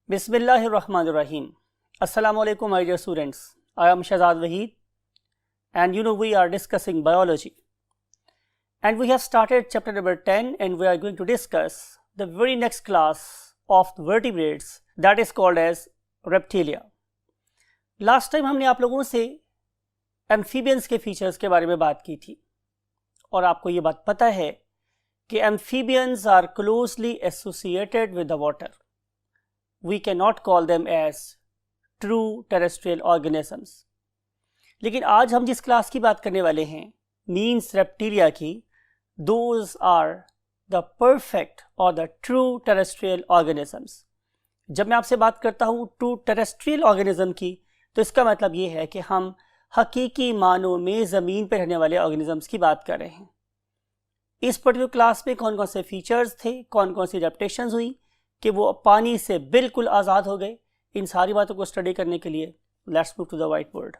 Bismillahirrahmanirrahim. Assalamu alaikum, my dear students. I am Shahzad Waheed, and we are discussing biology. And we have started chapter number 10, and we are going to discuss the very next class of vertebrates, that is called as reptilia. Last time हमने आप लोगों से amphibians के features के बारे में बात की थी, और आपको ये बात पता है कि amphibians are closely associated with the water. We cannot call them as true terrestrial organisms. लेकिन आज हम जिस क्लास की बात करने वाले हैं मीन्स रेप्टिलिया की, those are the perfect or the true terrestrial organisms. जब मैं आपसे बात करता हूँ true terrestrial organism की, तो इसका मतलब ये है कि हम हकीकी मानों में ज़मीन पर रहने वाले ऑर्गेनिजम्स की बात कर रहे हैं. इस पर्टिकुलर क्लास में कौन कौन से फीचर्स थे, कौन कौन सी एडेप्टेशंस हुई कि वो पानी से बिल्कुल आज़ाद हो गए, इन सारी बातों को स्टडी करने के लिए let's move to the whiteboard.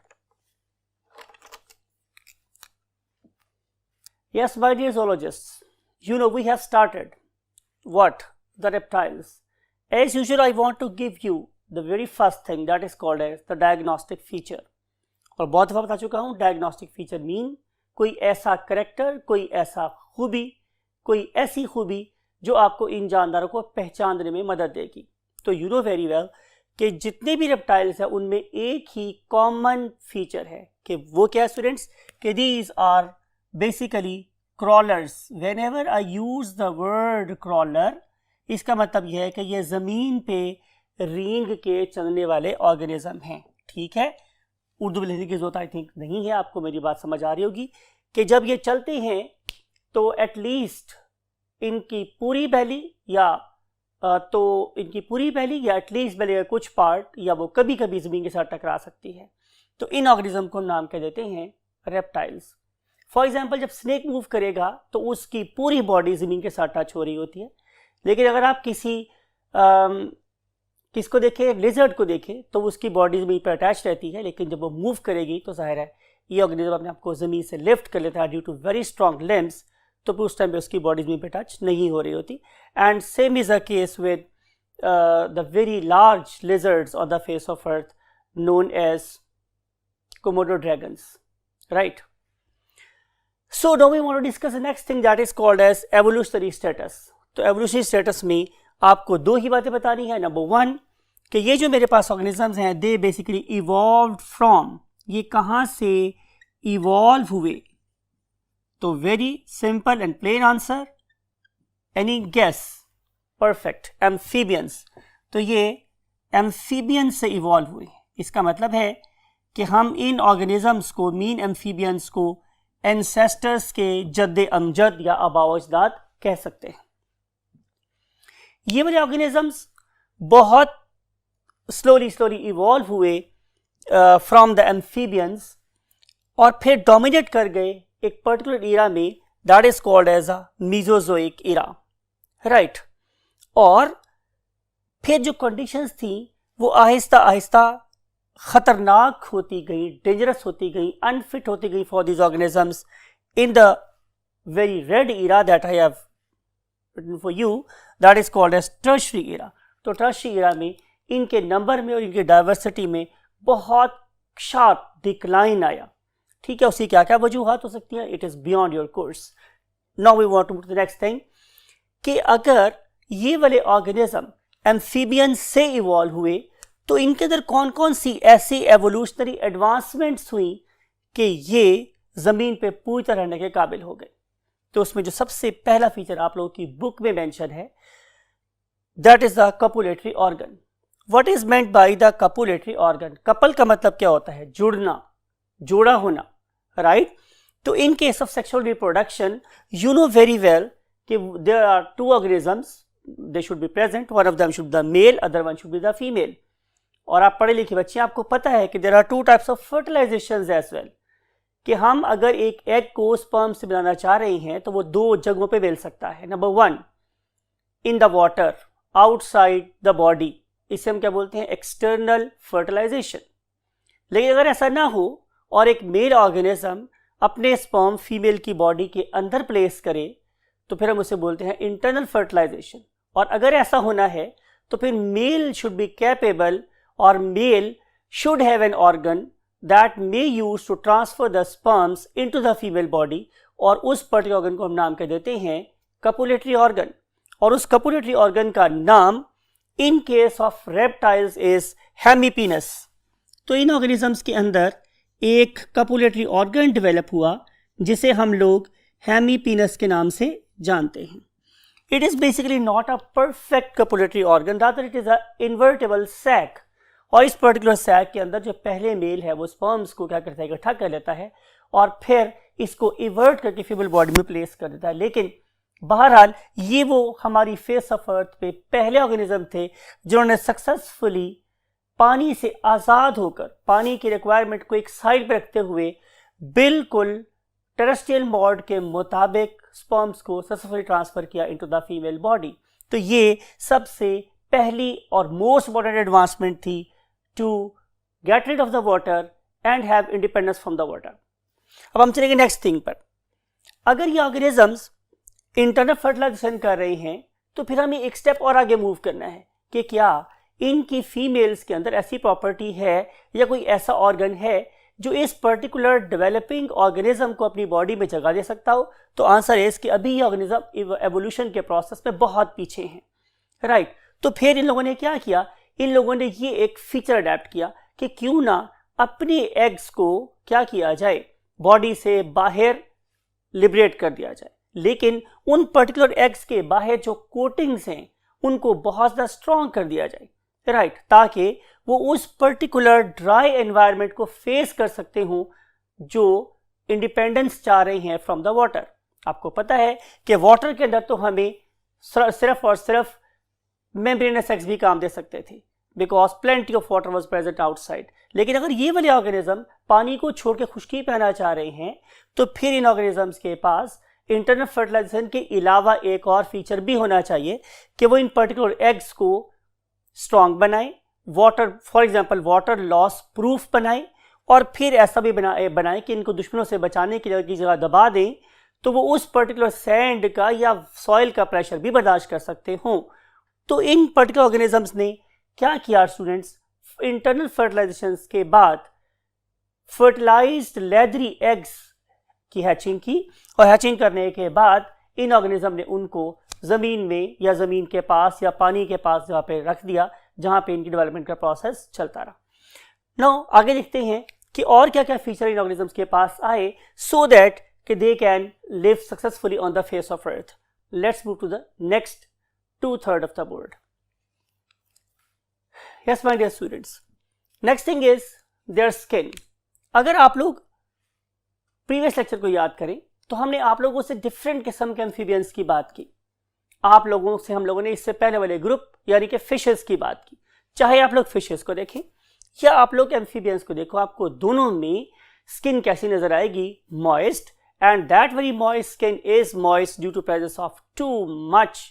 Yes, my dear zoologists, we have started what? The reptiles. As usual, I want to give you the very first thing that is called as the diagnostic feature. और बहुत दफ़ा बता चुका हूँ, diagnostic feature mean कोई ऐसा character, कोई ऐसा खूबी, कोई ऐसी खूबी जो आपको इन जानदारों को पहचानने में मदद देगी. तो यू नो वेरी वेल कि जितने भी रेप्टाइल्स हैं उनमें एक ही कॉमन फीचर है कि वो क्या है स्टूडेंट्स, कि these are basically crawlers. Whenever I use the word crawler, इसका मतलब यह है कि ये ज़मीन पे रींग के चलने वाले ऑर्गेनिज्म हैं. ठीक है, उर्दू में लिखने की जरूरत आई थिंक नहीं है, आपको मेरी बात समझ आ रही होगी कि जब ये चलते हैं तो एटलीस्ट इनकी पूरी बैली या एटलीस्ट बैली का कुछ पार्ट या वो कभी कभी ज़मीन के साथ टकरा सकती है. तो इन ऑर्गेनिज्म को हम नाम कह देते हैं रेप्टाइल्स. फॉर एग्जांपल, जब स्नेक मूव करेगा तो उसकी पूरी बॉडी ज़मीन के साथ टच हो रही होती है. लेकिन अगर आप किसको देखें, लिजर्ड को देखें, तो उसकी बॉडी ज़मीन पर अटैच रहती है, लेकिन जब वो मूव करेगी तो जाहिर है ये ऑर्गेनिज्म अपने आप को ज़मीन से लिफ्ट कर लेता है due to very strong limbs. तो उस टाइम पे उसकी बॉडी ज़मीन पे टच नहीं हो रही होती. And same is a case with the very large lizards on the face of earth known as Komodo dragons, right. So now we want to discuss the next thing that is called as evolutionary status. तो evolutionary status में आपको दो ही बातें बतानी है. Number one कि ये जो मेरे पास ऑर्गेनिजम्स हैं दे बेसिकली इवॉल्व्ड फ्रॉम, ये कहाँ से इवॉल्व हुए. तो very simple and plain answer, any guess? Perfect, amphibians. तो ये एम्फीबियंस से इवॉल्व हुए. इसका मतलब है कि हम इन ऑर्गेनिजम्स को, मीन एम्फीबियंस को, एंसेस्टर्स के जद्द अमजद या आबाओ अजदाद कह सकते हैं. ये वाले ऑर्गेनिजम्स बहुत स्लोली इवॉल्व हुए फ्रॉम द एम्फीबियंस और फिर डोमिनेट कर गए एक पर्टिकुलर ईरा में, that is called as a Mesozoic era, right. और फिर जो कंडीशंस थी वो आहिस्ता आहिस्ता खतरनाक होती गई, डेंजरस होती गई, अनफिट होती गई for these organisms in the very red era that I have written for you, that is called as tertiary era. तो टर्शरी ईरा में इनके नंबर में और इनकी डाइवर्सिटी में बहुत शार्प डिक्लाइन आया. ठीक है, उसकी क्या क्या वजूहात हो सकती हैं, it is beyond your course. Now we want to move to the next thing कि अगर ये वाले ऑर्गेनिज्म एम्फीबियन से इवॉल्व हुए तो इनके अंदर कौन कौन सी ऐसी एवोल्यूशनरी एडवांसमेंट्स हुई कि ये ज़मीन पे पूरी तरह रहने के काबिल हो गए. तो उसमें जो सबसे पहला फीचर आप लोगों की बुक में मेंशन है, that is the copulatory organ. What is meant by the copulatory organ? Couple का मतलब क्या होता है? जुड़ना, जोड़ा होना, राइट. तो in case of sexual reproduction you know very well कि there are two organisms, they should be present, one of them should be the male, other one should be the female. और आप पढ़े लिखे बच्चे, आपको पता है कि there are two types of fertilizations as well, कि हम अगर एक एग को स्पर्म से बनाना चाह रहे हैं तो वो दो जगहों पे मिल सकता है. Number one, in the water outside the body, इसे हम क्या बोलते हैं? External fertilization. लेकिन अगर ऐसा ना हो और एक मेल ऑर्गेनिज्म अपने स्पर्म फीमेल की बॉडी के अंदर प्लेस करे तो फिर हम उसे बोलते हैं इंटरनल फर्टिलाइजेशन. और अगर ऐसा होना है तो फिर मेल शुड बी कैपेबल और male should have an organ that may use to transfer the sperms into the female body, और उस पर्टिकुलर ऑर्गन को हम नाम कह देते हैं कपुलेटरी ऑर्गन। और उस कपुलेटरी ऑर्गन का नाम in case of reptiles is hemipenis. तो इन ऑर्गेनिजम्स के अंदर एक कपुलेटरी ऑर्गन डेवलप हुआ जिसे हम लोग हेमीपीनस के नाम से जानते हैं। It is basically not a perfect copulatory organ, rather it is a invertible sac. और इस पर्टिकुलर सैक के अंदर जो पहले मेल है वो स्पर्म्स को क्या करता है, इकट्ठा कर लेता है और फिर इसको इवर्ट करके फीमेल बॉडी में प्लेस कर देता है। लेकिन बहरहाल ये वो हमारी फेस ऑफ अर्थ पे पहले ऑर्गेनिज्म थे जिन्होंने सक्सेसफुली पानी से आज़ाद होकर, पानी की रिक्वायरमेंट को एक साइड पे रखते हुए, बिल्कुल टेरेस्ट्रियल मोड के मुताबिक स्पर्म्स को सक्सेसफुली ट्रांसफर किया इनटू द फीमेल बॉडी। तो ये सबसे पहली और मोस्ट इंपॉर्टेंट एडवांसमेंट थी to get rid of the water and have independence from the water. अब हम चलेंगे नेक्स्ट थिंग पर। अगर ये ऑर्गेनिजम्स इंटरनल फर्टिलाइजेशन कर रहे हैं तो फिर हमें एक स्टेप और आगे मूव करना है कि क्या इनकी फीमेल्स के अंदर ऐसी प्रॉपर्टी है या कोई ऐसा ऑर्गन है जो इस पर्टिकुलर डेवलपिंग ऑर्गेनिज्म को अपनी बॉडी में जगह दे सकता हो। तो आंसर है कि अभी ये ऑर्गेनिज्म एवोल्यूशन के प्रोसेस में बहुत पीछे हैं, राइट। तो फिर इन लोगों ने क्या किया, इन लोगों ने ये एक फीचर अडेप्ट किया कि क्यों ना अपने एग्स को क्या किया जाए, बॉडी से बाहर लिबरेट कर दिया जाए, लेकिन उन पर्टिकुलर एग्स के बाहर जो कोटिंग्स हैं उनको बहुत ज़्यादा स्ट्रॉन्ग कर दिया जाए, राइट, ताकि वो उस पर्टिकुलर ड्राई एनवायरनमेंट को फेस कर सकते हों जो इंडिपेंडेंस चाह रहे हैं फ्रॉम द वाटर। आपको पता है कि वाटर के अंदर तो हमें सिर्फ और सिर्फ मेम्ब्रेनस एग्स भी काम दे सकते थे because plenty of water was present outside. लेकिन अगर ये वाले ऑर्गेनिज्म पानी को छोड़ के खुश्की पे आना चाह रहे हैं तो फिर इन ऑर्गेनिजम्स के पास इंटरनल फर्टिलाइजेशन के अलावा एक और फीचर भी होना चाहिए कि वो इन पर्टिकुलर एग्स को स्ट्रॉन्ग बनाए, water for example water loss proof बनाए, और फिर ऐसा भी बनाए कि इनको दुश्मनों से बचाने की जगह दबा दें तो वो उस पर्टिकुलर सैंड का या सॉइल का प्रेशर भी बर्दाश्त कर सकते हों। तो इन पर्टिकुलर ऑर्गेनिजम्स ने क्या किया स्टूडेंट्स, इंटरनल फर्टिलाइजेशन के बाद फर्टिलाइज्ड लेदरी एग्स की हैचिंग की, और हैचिंग करने के बाद इन ऑर्गेनिज्म ने उनको ज़मीन में या ज़मीन के पास या पानी के पास जहाँ पे रख दिया जहाँ पे इनकी डेवलपमेंट का प्रोसेस चलता रहा। नाउ आगे देखते हैं कि और क्या क्या फीचर इन ऑर्गेनिजम्स के पास आए सो दैट कि they can live successfully on the face of earth. Let's move to the next 2/3 of the board. Yes my dear students, next thing is their skin. अगर आप लोग previous lecture को याद करें तो हमने आप लोगों से डिफरेंट किस्म के एम्फीबियंस की बात की। आप लोगों से हम लोगों ने इससे पहले वाले ग्रुप यानी कि फिशेस की बात की। चाहे आप लोग फिशेस को देखें या आप लोग एम्फीबियंस को देखो, आपको दोनों में स्किन कैसी नजर आएगी, moist, and that very moist skin is moist due to presence of too much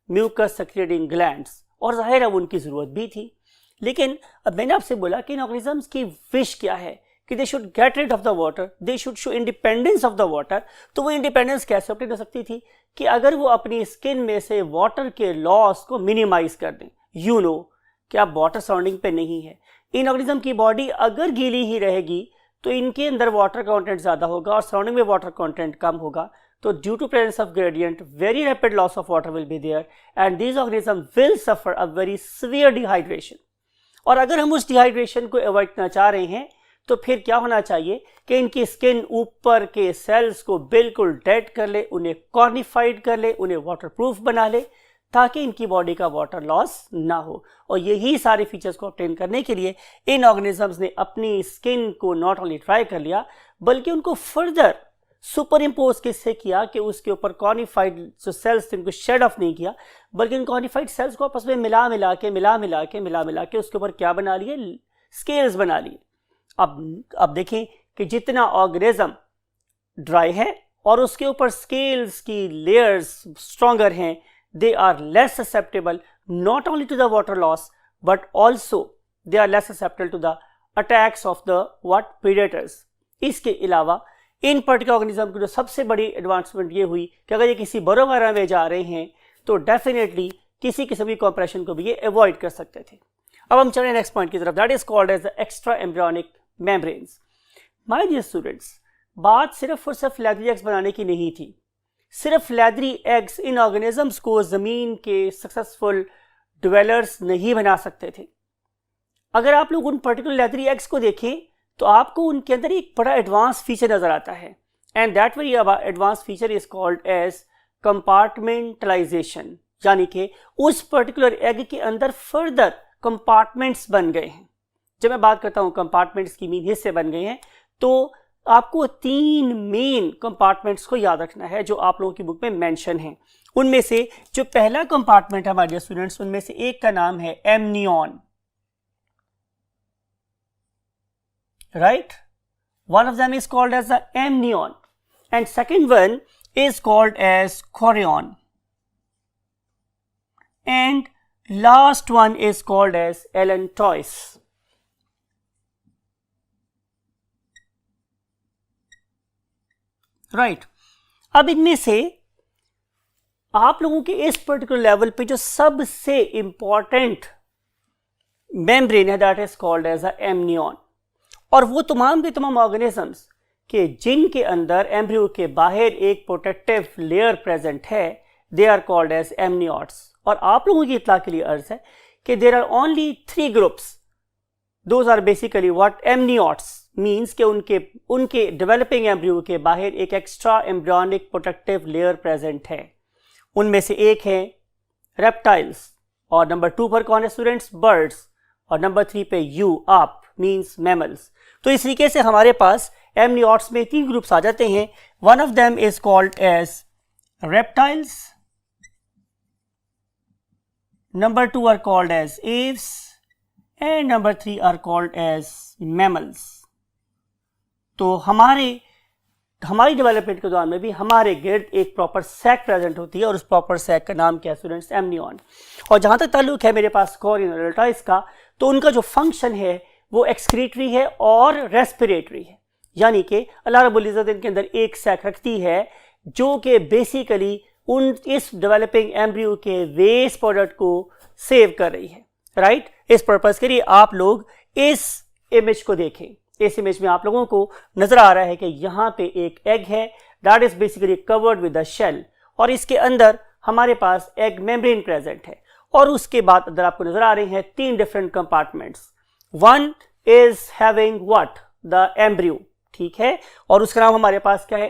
mucus secreting glands. और जाहिर है उनकी जरूरत भी थी। लेकिन अब मैंने आपसे बोला कि इन ऑर्गेनिजम्स की विश क्या है कि they should get rid of the water, they should show independence of the water. तो वो इंडिपेंडेंस कैसे ऑब्टेन हो सकती थी कि अगर वो अपनी स्किन में से वाटर के लॉस को मिनिमाइज कर दें। यू नो कि अब वाटर सराउंडिंग पे नहीं है, इन ऑर्गेनिज्म की बॉडी अगर गीली ही रहेगी तो इनके अंदर वाटर कंटेंट ज़्यादा होगा और सराउंडिंग में वाटर कंटेंट कम होगा। तो due to presence of gradient very rapid loss of water will be there and these organism will suffer a very severe dehydration. और अगर हम उस डिहाइड्रेशन को अवॉइड करना चाह रहे हैं तो फिर क्या होना चाहिए कि इनकी स्किन ऊपर के सेल्स को बिल्कुल डेड कर ले, उन्हें कॉर्निफाइड कर ले, उन्हें वाटरप्रूफ बना ले ताकि इनकी बॉडी का वाटर लॉस ना हो। और यही सारे फीचर्स को ऑब्टेन करने के लिए इन ऑर्गेनिजम्स ने अपनी स्किन को नॉट ओनली ट्राई कर लिया बल्कि उनको फर्दर सुपर इम्पोज किससे किया कि उसके ऊपर कॉर्निफाइड जो सेल्स थे उनको शेड ऑफ नहीं किया बल्कि उन कॉर्निफाइड सेल्स को आपस में मिला मिला के उसके ऊपर क्या बना लिए, स्केल्स बना लिए। अब देखें कि जितना ऑर्गेनिज्म ड्राई है और उसके ऊपर स्केल्स की लेयर्स स्ट्रॉन्गर हैं, they are less susceptible not only to the water loss but also they are less susceptible to the attacks of the what predators. इसके अलावा इन पर्टिकुलर ऑर्गेनिज्म की जो सबसे बड़ी एडवांसमेंट ये हुई कि अगर ये किसी बरो वगैरह में जा रहे हैं तो डेफिनेटली किसी किस्म की कॉम्प्रेशन को भी ये अवॉइड कर सकते थे। अब हम चलें नेक्स्ट पॉइंट की तरफ, that is called as the extra embryonic membranes. My dear students, बात सिर्फ और सिर्फ लेदरी एग्स बनाने की नहीं थी। सिर्फ लेदरी एग्स इन ऑर्गेनिजम्स को ज़मीन के सक्सेसफुल ड्वेलर्स नहीं बना सकते थे। अगर आप लोग उन पर्टिकुलर लेदरी एग्स को देखें तो आपको उनके अंदर एक बड़ा एडवांस फीचर नज़र आता है, and that very advance feature is called as compartmentalization, यानी कि उस पर्टिकुलर एग के अंदर फर्दर कंपार्टमेंट्स बन गए हैं। जब मैं बात करता हूँ कंपार्टमेंट्स की, मीन हिस्से बन गए हैं, तो आपको 3 मेन कंपार्टमेंट्स को याद रखना है जो आप लोगों की बुक में मेंशन है। उनमें से जो पहला कंपार्टमेंट है हमारे डियर स्टूडेंट्स, उनमें से एक का नाम है amnion, right? One of them is called as the amnion, and second one is called as chorion, and last one is called as allantois. Right? अब इनमें से आप लोगों के इस पर्टिकुलर लेवल पे जो सबसे इंपॉर्टेंट मेम्ब्रेन है, that is called as a amnion, और वो तमाम के तमाम ऑर्गेनिजम्स के जिनके अंदर एम्ब्रियो के बाहर एक प्रोटेक्टिव लेयर प्रेजेंट है, they are called as amniotes. और आप लोगों की इत्तला के लिए अर्ज है कि there are only 3 groups, those are basically what amniotes means कि उनके डेवलपिंग एम्ब्रियो के बाहर एक extra embryonic protective layer present है। उनमें से एक है रेप्टाइल्स, और नंबर 2 पर कौन है स्टूडेंट्स, बर्ड्स, और नंबर 3 पे यू आप मीन्स मैमल्स। तो इस तरीके से हमारे पास एमनियोट्स में 3 ग्रुप्स आ जाते हैं। One of them is called as reptiles, number 2 are called as aves, and number 3 are called as mammals. तो हमारी डेवलपमेंट के दौरान में भी हमारे गिर्द एक प्रॉपर सैक प्रेजेंट होती है, और उस प्रॉपर सैक का नाम क्या है स्टूडेंट्स, एमनियन। और जहां तक ताल्लुक है मेरे पास कोरियन और एलैंटोइस का, तो उनका जो फंक्शन है वो एक्सक्रीटरी है और रेस्पिरेटरी है, यानी कि अल्लाह रब्बुल इज़्ज़त इनके अंदर एक सैक रखती है जो कि बेसिकली इस डेवलपिंग एम्ब्रियो के वेस्ट प्रोडक्ट को सेव कर रही है। राइट? इस पर्पस के लिए आप लोग इस इमेज को देखें। इस इमेज में आप लोगों को नजर आ रहा है कि यहाँ पे एक एग है, that is basically covered with the shell, और इसके अंदर हमारे पास एग मेम्ब्रेन प्रेजेंट है, और उसके बाद अंदर आपको नजर आ रहे हैं 3 different compartments. One is having what, the embryo, ठीक है, और उसका नाम हमारे पास क्या है,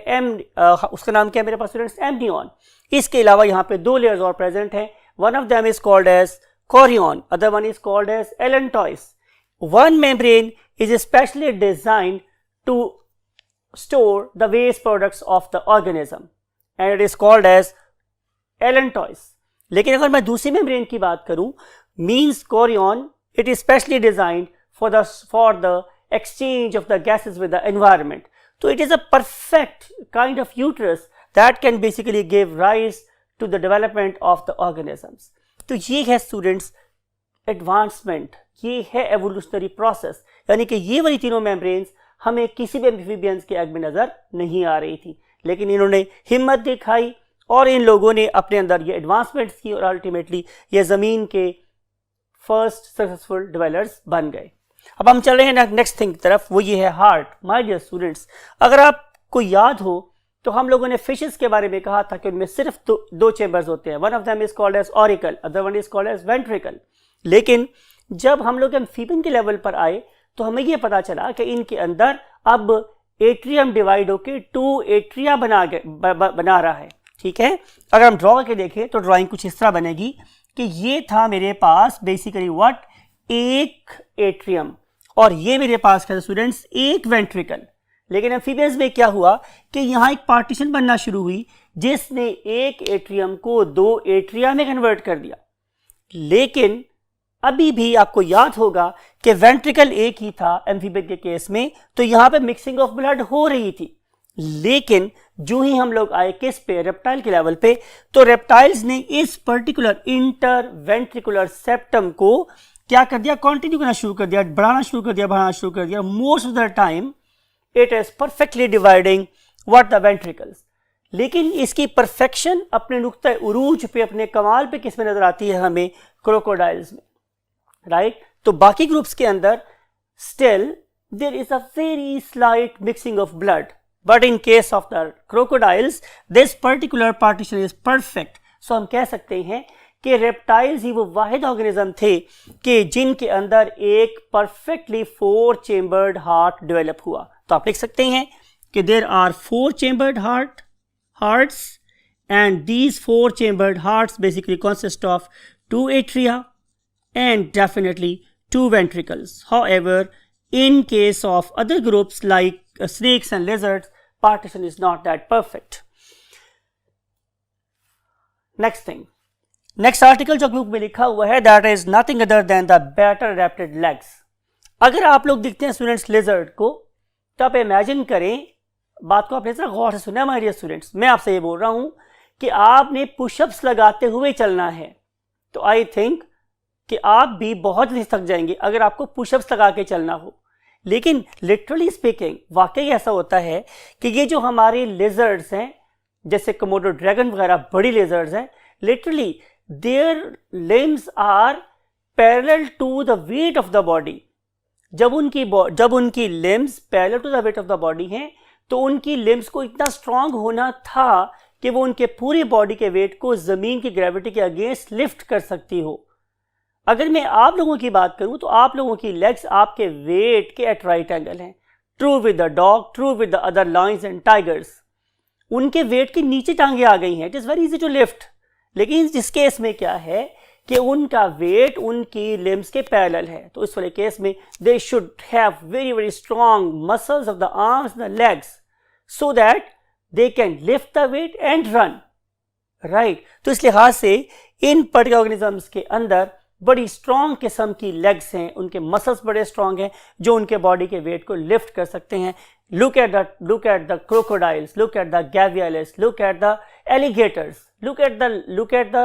उसका नाम क्या है मेरे पास स्टूडेंट्स, एमनियन। इसके अलावा यहाँ पे 2 लेयर्स और प्रेजेंट हैं। One of them is called as chorion, other one is called as allantois. One membrane is specially designed to store the waste products of the organism, and it is called as allantois. लेकिन अगर मैं दूसरी membrane की बात करूं, means chorion, it is specially designed for the exchange of the gases with the environment. So it is a perfect kind of uterus that can basically give rise to the development of the organisms. तो ये है students advancement, ये है evolutionary process, यानी कि ये वाली तीनों मेम्ब्रेन्स हमें किसी भी एम्फीबियंस के एग में नजर नहीं आ रही थी, लेकिन इन्होंने हिम्मत दिखाई और इन लोगों ने अपने अंदर ये एडवांसमेंट्स की और अल्टीमेटली ये ज़मीन के फर्स्ट सक्सेसफुल डेवलपर्स बन गए। अब हम चल रहे हैं नेक्स्ट थिंग की तरफ, वो ये है हार्ट। माय डियर स्टूडेंट्स, अगर आपको याद हो तो हम लोगों ने फिशेस के बारे में कहा था कि उनमें सिर्फ 2 चेम्बर्स होते हैं। One of them is called as auricle, other one is called as ventricle. लेकिन जब हम लोग एम्फीबियन के लेवल पर आए तो हमें यह पता चला कि इनके अंदर अब एट्रियम डिवाइड होकर 2 एट्रिया बना रहा है, ठीक है। अगर हम ड्रॉ करके देखें तो ड्राइंग कुछ इस तरह बनेगी कि ये था मेरे पास बेसिकली व्हाट, एक एट्रियम, और ये मेरे पास क्या स्टूडेंट्स, एक वेंट्रिकल। लेकिन एम्फीबियंस में क्या हुआ कि यहाँ एक पार्टीशन बनना शुरू हुई जिसने एक एट्रियम को 2 एट्रिया में कन्वर्ट कर दिया। लेकिन अभी भी आपको याद होगा कि वेंट्रिकल एक ही था एम्फीबियन के केस में, तो यहाँ पे मिक्सिंग ऑफ ब्लड हो रही थी। लेकिन जो ही हम लोग आए किस पे, रेप्टाइल के लेवल पे, तो रेप्टाइल्स ने इस पर्टिकुलर इंटर वेंट्रिकुलर सेप्टम को क्या कर दिया, कंटिन्यू करना शुरू कर दिया, बढ़ाना शुरू कर दिया। Most of the time it is perfectly dividing what the ventricles. लेकिन इसकी परफेक्शन अपने नुक्ता उरूज पे, अपने कमाल पे किस में नजर आती है हमें? क्रोकोडाइल्स में, राइट। तो बाकी ग्रुप्स के अंदर still there is a very slight mixing of blood, but in case of the crocodiles this particular partition is perfect. So हम कह सकते हैं कि रेप्टाइल्स ही वो वाहिद ऑर्गेनिज्म थे कि जिनके अंदर एक परफेक्टली 4 चेम्बर्ड हार्ट डेवलप हुआ। तो आप लिख सकते हैं कि there are 4 chambered hearts, and these 4 chambered hearts basically consist of 2 atria and definitely 2 ventricles. However, in case of other groups like snakes and lizards, partition is not that perfect. Next thing, next article जो book में लिखा हुआ है, that is nothing other than the better adapted legs. अगर आप लोग देखते हैं स्टूडेंट्स लिजर्ड को, तो आप इमेजिन करें, बात को आपने जरा गौर से सुना माय डियर स्टूडेंट्स, मैं आपसे ये बोल रहा हूं कि आपने पुशअप्स लगाते हुए चलना है, तो आई थिंक कि आप भी बहुत जल्दी थक जाएंगे अगर आपको पुशअप्स लगा के चलना हो। लेकिन लिटरली स्पीकिंग वाकई ऐसा होता है कि ये जो हमारे लिजर्ड्स हैं, जैसे कोमोडो ड्रैगन वगैरह बड़ी लिजर्ड्स हैं, literally their limbs are parallel to the weight of the body. जब उनकी limbs parallel to the weight of the body हैं, तो उनकी लिम्स को इतना स्ट्रांग होना था कि वो उनके पूरी बॉडी के वेट को जमीन की ग्रेविटी के अगेंस्ट लिफ्ट कर सकती हो। अगर मैं आप लोगों की बात करूं तो आप लोगों की लेग्स आपके वेट के एट राइट एंगल हैं। True with the dog, true with the other lions and tigers. उनके वेट के नीचे टांगे आ गई हैं, it is very easy to lift. लेकिन जिस केस में क्या है कि उनका वेट उनकी लिम्स के पैरेलल है, तो इस वाले केस में they should have very very strong muscles of the arms the legs so that they can lift the weight and run, right. तो इस लिहाज से इन पर्टिकुलर ऑर्गेनिजम्स के अंदर बड़ी स्ट्रॉन्ग किस्म की लेग्स हैं, उनके मसल्स बड़े स्ट्रॉन्ग हैं जो उनके बॉडी के वेट को लिफ्ट कर सकते हैं। look at the crocodiles, look at the gavialis, look at the alligators, look at the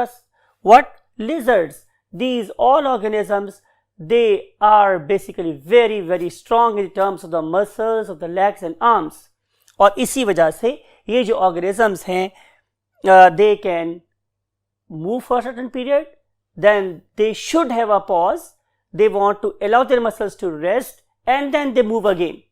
what lizards. These all organisms, they are basically very very strong in terms of the muscles of the legs and arms. और इसी वजह से ये जो organisms हैं, they can move for a certain period, then they should have a pause, they want to allow their muscles to rest and then they move again.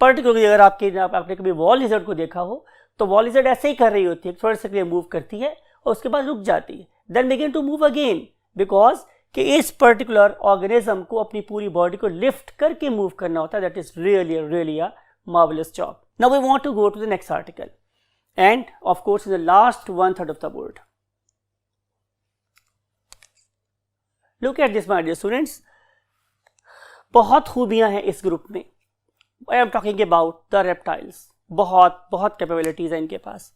Particularly अगर आपने कभी वॉल लिजर्ड को देखा हो, तो वॉल लिजर्ड ऐसे ही कर रही होती है, थोड़े से के लिए मूव करती है और उसके बाद रुक जाती है, then begin to move again, because कि इस पर्टिकुलर ऑर्गेनिज्म को अपनी पूरी बॉडी को लिफ्ट करके मूव करना होता है। That is really a marvelous job. Now we want to go to the next article and of course in the last 1/3 of the board. Look at this my dear students, बहुत खूबियां हैं इस group में। I am talking about the reptiles, बहुत capabilities है इनके पास,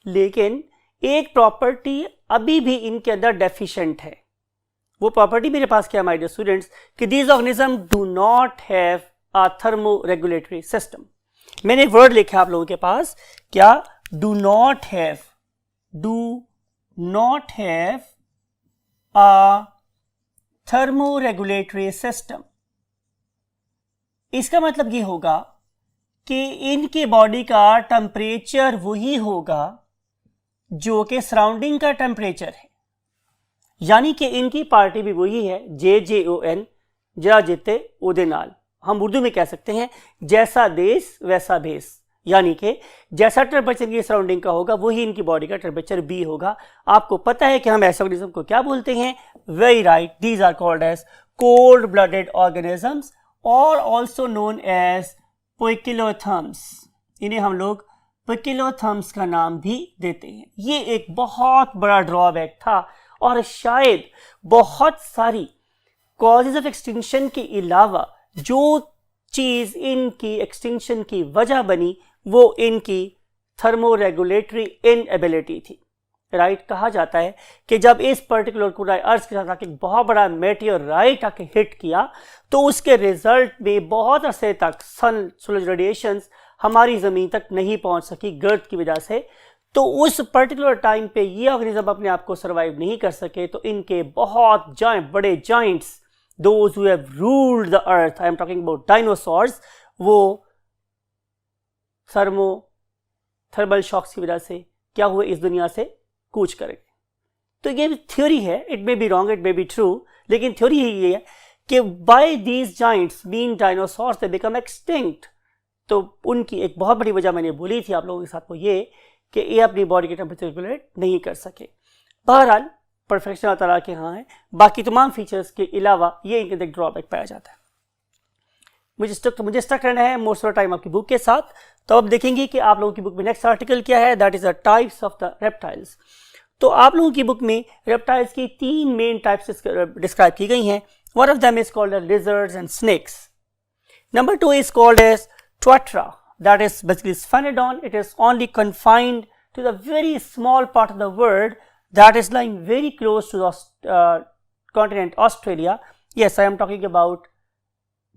लेकिन एक प्रॉपर्टी अभी भी इनके अंदर डेफिशिएंट है। वो प्रॉपर्टी मेरे पास क्या माय डियर स्टूडेंट्स, कि these organism do not have a thermo regulatory system. मैंने एक वर्ड लिखा आप लोगों के पास, क्या? Do not have a thermo regulatory system. इसका मतलब ये होगा कि इनके बॉडी का टेम्परेचर वही होगा जो कि सराउंडिंग का टेम्परेचर है, यानी कि इनकी पार्टी भी वही है, JJON, जरा जिते उदे नाल। हम उर्दू में कह सकते हैं जैसा देश वैसा भेस, यानी कि जैसा टेम्परेचर इनकी सराउंडिंग का होगा वही इनकी बॉडी का टेम्परेचर भी होगा। आपको पता है कि हम ऐसे ऑर्गेनिज्म को क्या बोलते हैं? Very right, these are called as cold blooded organisms और ऑल्सो नोन एज पोइकिलोथर्म्स। इन्हें हम लोग पोइकिलोथर्म्स का नाम भी देते हैं। ये एक बहुत बड़ा ड्रॉबैक था और शायद बहुत सारी कॉजेज ऑफ एक्सटिंक्शन के अलावा जो चीज़ इनकी एक्सटिंक्शन की वजह बनी वो इनकी थर्मो रेगुलेटरी इनएबिलिटी थी, राइट। कहा जाता है कि जब इस पर्टिकुलर कुराई अर्थ के साथ आके बहुत बड़ा मेटियोराइट आके हिट किया तो उसके रिजल्ट में बहुत अरसे तक सूरज रेडिएशंस हमारी ज़मीन तक नहीं पहुंच सकी गर्थ की वजह से। तो उस पर्टिकुलर टाइम पे ये ऑर्गेनिज्म अपने आप को सर्वाइव नहीं कर सके, तो इनके बहुत बड़े Giants, those who have ruled the earth, I am talking about dinosaurs, वो थर्मल शॉक्स की वजह से क्या हुए, इस दुनिया से कूच करेंगे। तो ये थ्योरी है, it may be wrong, it may be true, लेकिन थ्योरी ये है कि by these giants mean dinosaurs they become extinct. तो उनकी एक बहुत बड़ी वजह मैंने बोली थी आप लोगों के साथ, वो ये कि ये अपनी बॉडी के टेम्परेचर रेगुलेट नहीं कर सके। बहरहाल परफेक्शन अल्लाह ताला के यहाँ है, बाकी तमाम फीचर्स के अलावा ये इनके अंदर ड्रॉबैक पाया जाता है। मुझे स्टक रहना है मोस्ट ऑफ द टाइम आपकी बुक के साथ। तो अब देखेंगे कि आप लोगों की बुक में नेक्स्ट आर्टिकल क्या है, that is the types of the reptiles. तो आप लोगों की बुक में रेप्टाइल्स की 3 मेन टाइप्स डिस्क्राइब की गई हैं। One of them is called lizards and snacks. Number 2 is called as Tetrapod, that is basically Sphenodon. It is only confined to the very small part of the world that is lying very close to the continent Australia. Yes, I am talking about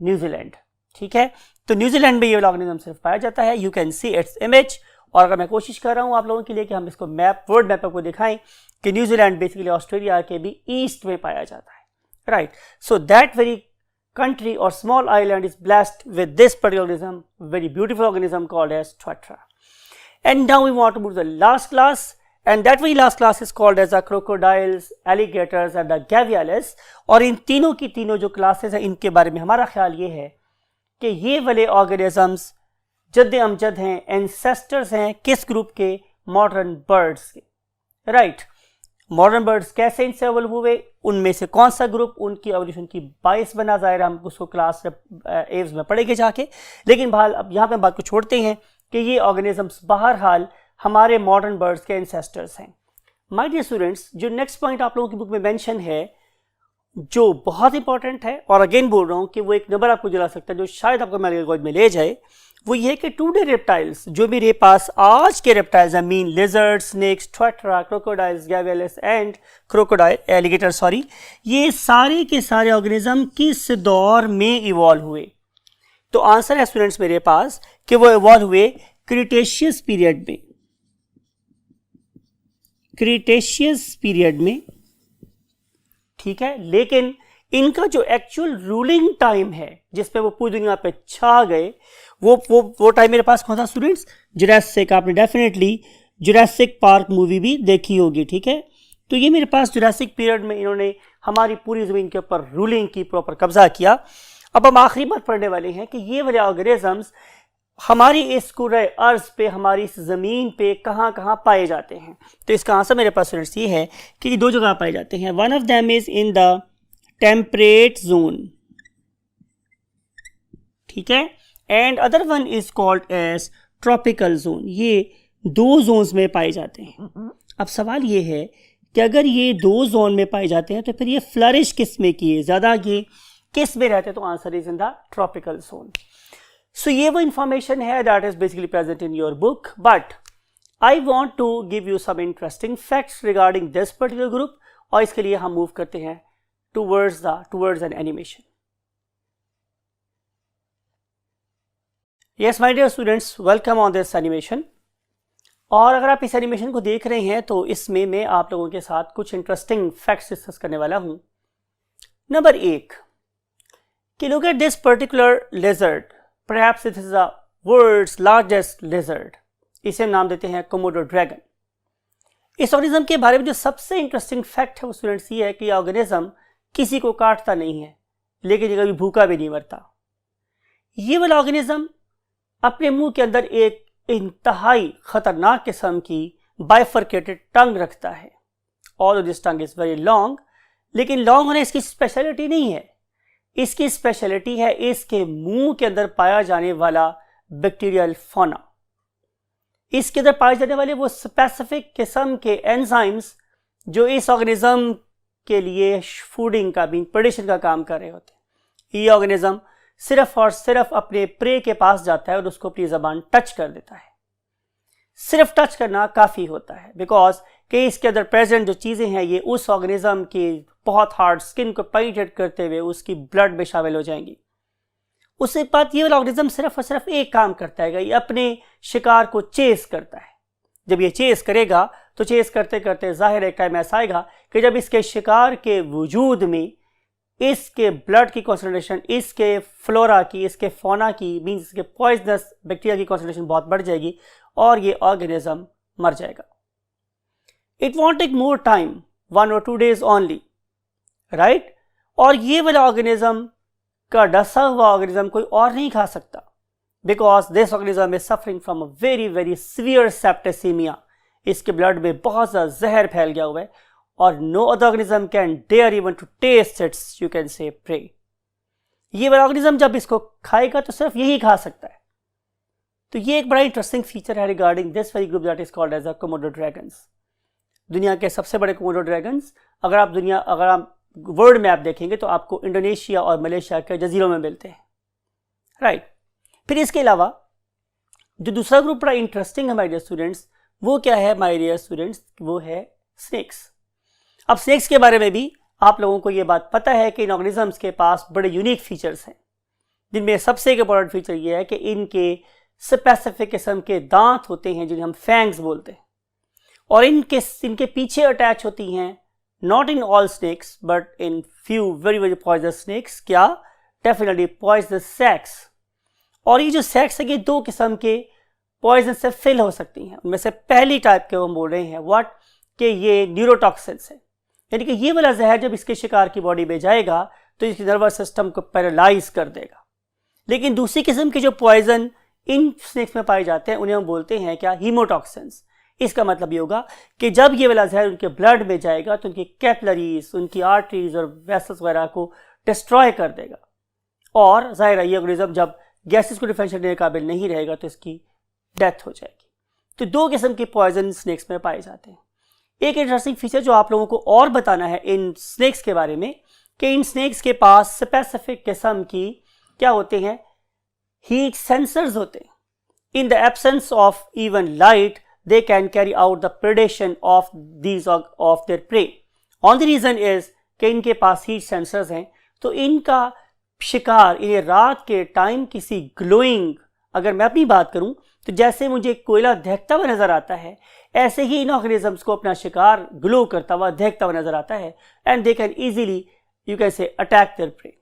New Zealand. ठीक है, तो New Zealand में ये organism सिर्फ पाया जाता है। You can see its image. और अगर मैं कोशिश कर रहा हूँ आप लोगों के लिए कि हम इसको मैप, वर्ल्ड मैप आपको दिखाएं कि न्यूजीलैंड बेसिकली ऑस्ट्रेलिया के भी ईस्ट में पाया जाता है, right. So that very country or small island is blessed with this particular organism, very beautiful organism called as Tetrapod. And now we want to move to the last class, and that very last class is called as the crocodiles, alligators and the gavialis. और इन तीनों की तीनों जो classes हैं इनके बारे में हमारा ख्याल ये है कि ये वाले ऑर्गेनिजम्स जद्द अमजद हैं, एंसेस्टर्स हैं किस ग्रुप के, मॉडर्न बर्ड्स के, राइट। मॉडर्न बर्ड्स कैसे इनसे एवॉल्व हुए, उनमें से कौन सा ग्रुप उनकी एवोल्यूशन की बाइस बना, जाहिर हम उसको क्लास एव्स में पढ़ेंगे जाके। लेकिन बहरहाल अब यहाँ पे बात को छोड़ते हैं कि ये ऑर्गेनिजम्स बहरहाल हमारे मॉडर्न बर्ड्स के एंसेस्टर्स हैं। माय डियर स्टूडेंट्स, जो नेक्स्ट पॉइंट आप लोगों की बुक में मेंशन है जो बहुत इंपॉर्टेंट है, और अगेन बोल रहा हूँ कि वो एक नंबर आपको दिला सकता है जो शायद आपको मेरे में ले जाए, वो ये कि टुडे रेप्टाइल्स जो मेरे पास आज के रेप्टाइल्स हैं, mean lizard, snakes, tuatara, crocodiles, gavialis and crocodile alligator, sorry, ये सारे के सारे ऑर्गेनिज्म किस दौर में इवॉल्व हुए। तो आंसर है स्टूडेंट्स मेरे पास कि वो इवॉल्व हुए क्रिटेशियस पीरियड में, क्रिटेशियस पीरियड में, ठीक है। लेकिन इनका जो एक्चुअल रूलिंग टाइम है जिसपे वो पूरी दुनिया पे छा गए, वो टाइम मेरे पास कौन था स्टूडेंट्स, जुरासिक। आपने डेफिनेटली जुरासिक पार्क मूवी भी देखी होगी, ठीक है। तो ये मेरे पास जुरासिक पीरियड में इन्होंने हमारी पूरी ज़मीन के ऊपर रूलिंग की, प्रॉपर कब्जा किया। अब हम आखिरी बात पढ़ने वाले हैं कि ये वाले ऑर्गेनिजम्स हमारी इस कुरे अर्ज पे, हमारी इस ज़मीन पे कहाँ कहाँ पाए जाते हैं। तो इसका आंसर मेरे पास स्टूडेंट्स ये है कि 2 जगह पाए जाते हैं। One of them is in the temperate zone, ठीक है, and other one is called as tropical zone. ये 2 जोन्स में पाए जाते हैं। अब सवाल ये है कि अगर ये 2 जोन में पाए जाते हैं तो फिर ये फ्लरिश किस में किए, ज़्यादा ये किस में रहते हैं, तो answer is in the tropical zone. So ये वो इंफॉर्मेशन है that is basically present in your book, but I want to give you some interesting facts regarding this particular group, और इसके लिए हम मूव करते हैं towards an animation. Yes, my dear students, welcome on this animation. और अगर आप इस एनिमेशन को देख रहे हैं तो इसमें मैं आप लोगों के साथ कुछ इंटरेस्टिंग फैक्ट्स डिस्कस करने वाला हूं। नंबर 1 कि look at this particular lizard, perhaps it is the world's largest lizard. इसे नाम देते हैं कोमोडो ड्रैगन। इस ऑर्गेनिज्म के बारे में जो सबसे इंटरेस्टिंग फैक्ट है वो स्टूडेंट्स ये है कि यह ऑर्गेनिज्म किसी को काटता नहीं है, लेकिन ये कभी भूखा भी नहीं मरता। ये वाला ऑर्गेनिज्म अपने मुंह के अंदर एक इंतहाई खतरनाक किस्म की बाइफरकेटेड टंग रखता है, और this tongue is very long, लेकिन लॉन्ग होने इसकी स्पेशलिटी नहीं है। इसकी स्पेशलिटी है इसके मुंह के अंदर पाया जाने वाला बैक्टीरियल फौना। इसके अंदर पाए जाने वाले वो स्पेसिफिक किस्म के एंजाइम्स जो इस ऑर्गेनिज्म के लिए फूडिंग का, प्रोडक्शन का काम कर रहे होते हैं। ये ऑर्गेनिज्म सिर्फ और सिर्फ अपने प्रे के पास जाता है और उसको अपनी जबान टच कर देता है। सिर्फ टच करना काफ़ी होता है, बिकॉज कि इसके अंदर प्रेजेंट जो चीज़ें हैं ये उस ऑर्गेनिज्म की बहुत हार्ड स्किन को पेनिट्रेट करते हुए उसकी ब्लड में शामिल हो जाएंगी। उसके बाद ये वाला ऑर्गेनिज्म सिर्फ और सिर्फ एक काम करता है, ये अपने शिकार को चेस करता है। जब ये चेस करेगा तो चेस करते करते जाहिर एक टाइम ऐसा आएगा कि जब इसके शिकार के वजूद में इसके ब्लड की कॉन्सेंट्रेशन, इसके फ्लोरा की, इसके फौना की, मीन्स इसके पॉइजनस बैक्टीरिया की कॉन्सेंट्रेशन बहुत बढ़ जाएगी और ये ऑर्गेनिज्म मर जाएगा। It won't take more time, 1 or 2 days only, right. और ये वाला ऑर्गेनिज्म का डसा हुआ ऑर्गेनिज्म कोई और नहीं खा सकता, because this organism is suffering from a very very severe septicemia. इसके ब्लड में बहुत ज़्यादा जहर फैल गया हुआ है और no other organism can dare even to taste its, you can say, prey. ये वाला ऑर्गेनिज्म जब इसको खाएगा तो सिर्फ यही खा सकता है। तो ये एक बड़ा इंटरेस्टिंग फीचर है regarding this very group that is called as a Komodo dragons. दुनिया के सबसे बड़े कोमोडो ड्रैगन्स अगर आप वर्ल्ड मैप देखेंगे तो आपको इंडोनेशिया और मलेशिया के जजीरों में मिलते हैं, राइट। फिर इसके अलावा जो दूसरा ग्रुप बड़ा इंटरेस्टिंग है माय डियर स्टूडेंट्स, वो क्या है माय डियर स्टूडेंट्स, वो है स्नेक्स। अब स्नेक्स के बारे में भी आप लोगों को ये बात पता है कि इन ऑर्गेनिजम्स के पास बड़े यूनिक फीचर्स हैं, जिनमें सबसे इंपॉर्टेंट फीचर ये है कि इनके स्पेसिफिक किस्म के दांत होते हैं जिन्हें हम फैंग्स बोलते हैं, और इनके पीछे अटैच होती हैं, not in all snakes but in few very very poisonous snakes, क्या, डेफिनेटली पॉइजनस सैक्स। और ये जो सैक्स है ये 2 किस्म के पॉइजन से फिल हो सकती हैं। उनमें से पहली टाइप के हम बोल रहे हैं व्हाट, कि ये न्यूरोटॉक्सिन्स है, यानी कि ये वाला जहर जब इसके शिकार की बॉडी में जाएगा तो इसके नर्वस सिस्टम को पैरालाइज कर देगा। लेकिन दूसरी किस्म के जो पॉइजन इन स्नेक्स में पाए जाते हैं उन्हें हम बोलते हैं क्या, हीमोटॉक्सिन्स। इसका मतलब ये होगा कि जब ये वाला जहर उनके ब्लड में जाएगा तो उनकी कैपिलरीज, उनकी आर्टरीज और वेसल्स वगैरह को डिस्ट्रॉय कर देगा, और जाहिर है ये ऑर्गेनिज्म जब गैसेस को डिफरेंशिएट करने के काबिल नहीं रहेगा तो इसकी डेथ हो जाएगी। तो 2 किस्म के पॉइजन स्नेक्स में पाए जाते हैं। एक इंटरेस्टिंग फीचर जो आप लोगों को और बताना है इन स्नेक्स के बारे में, कि इन स्नेक्स के पास स्पेसिफिक किस्म की क्या होते हैं, हीट सेंसर्स होते हैं। In the absence of even light they can carry out the predation of their prey. Only reason is कि इनके पास हीट सेंसर्स हैं, तो इनका शिकार इन्हें रात के टाइम किसी ग्लोइंग, अगर मैं अपनी बात करूं तो जैसे मुझे कोयला दहकता हुआ नजर आता है, ऐसे ही इन ऑर्गेनिजम्स को अपना शिकार ग्लो करता हुआ दहकता हुआ नजर आता है, and they can easily, you can से, अटैक देयर प्रे।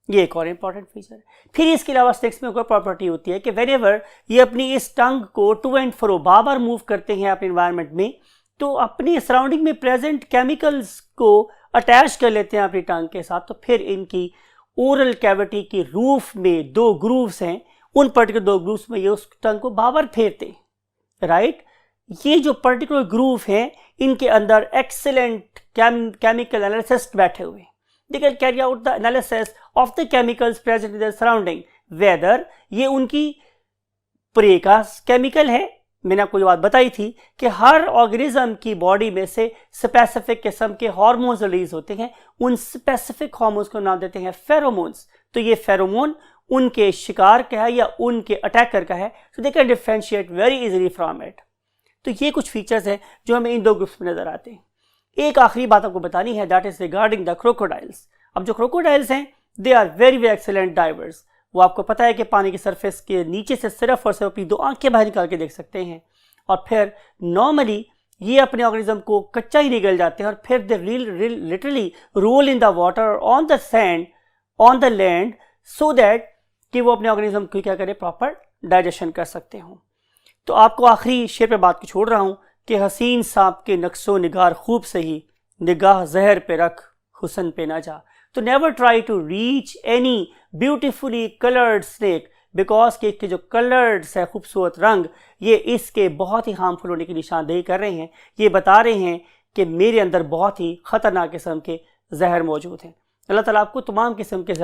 ये एक और इंपॉर्टेंट फीचर है। फिर इसके अलावा स्नेक्स में कोई प्रॉपर्टी होती है कि व्हेनेवर ये अपनी इस टंग को टू एंड फ्रो बार मूव करते हैं अपने एनवायरनमेंट में, तो अपनी सराउंडिंग में प्रेजेंट केमिकल्स को अटैच कर लेते हैं अपनी टंग के साथ। तो फिर इनकी ओरल कैविटी की रूफ में 2 ग्रूव्स हैं, उन पर्टिकुलर 2 ग्रूव्स में ये उस टंग को बार फेरते हैं, राइट। ये जो पर्टिकुलर ग्रूव हैं इनके अंदर एक्सीलेंट केमिकल एनालिसिस्ट बैठे हुए हैं। They can carry out the analysis of the chemicals present in their surrounding, whether ये उनकी प्रे का केमिकल है। मैंने आपको ये बात बताई थी कि हर ऑर्गेनिज्म की बॉडी में से स्पेसिफिक किस्म के हार्मोन्स रिलीज होते हैं, उन स्पेसिफिक हार्मोन्स को नाम देते हैं फेरोमोन्स। तो ये फेरोमोन उनके शिकार का है या उनके अटैकर का है, so they can differentiate very easily from it। तो ये कुछ फीचर्स हैं जो हमें इन 2 ग्रुप्स में नजर आते हैं। एक आखिरी बात आपको बतानी है, that is regarding the crocodiles. अब जो क्रोकोडाइल्स हैं they are very very excellent divers. वो आपको पता है कि पानी की सरफेस के नीचे से सिर्फ और सिर्फ अपनी 2 आंखें बाहर निकाल के देख सकते हैं, और फिर नॉर्मली ये अपने ऑर्गेनिज्म को कच्चा ही निगल जाते हैं, और फिर they literally roll in the water on the sand on the land, so that कि वो अपने ऑर्गेनिज्म को क्या करें, प्रॉपर डाइजेशन कर सकते हों। तो आपको आखिरी शेर पे बात को छोड़ रहा हूँ कि हसीन सांप के नक्शो निगार खूब सही, निगाह जहर पे रख हुसन पे ना जा। तो never try to reach any beautifully coloured snake, because के इसके जो कलर्ड्स है, खूबसूरत रंग, ये इसके बहुत ही हार्मफुल होने की निशानदेही कर रहे हैं। ये बता रहे हैं कि मेरे अंदर बहुत ही ख़तरनाक किस्म के जहर मौजूद हैं। अल्लाह ताला आपको तमाम किस्म के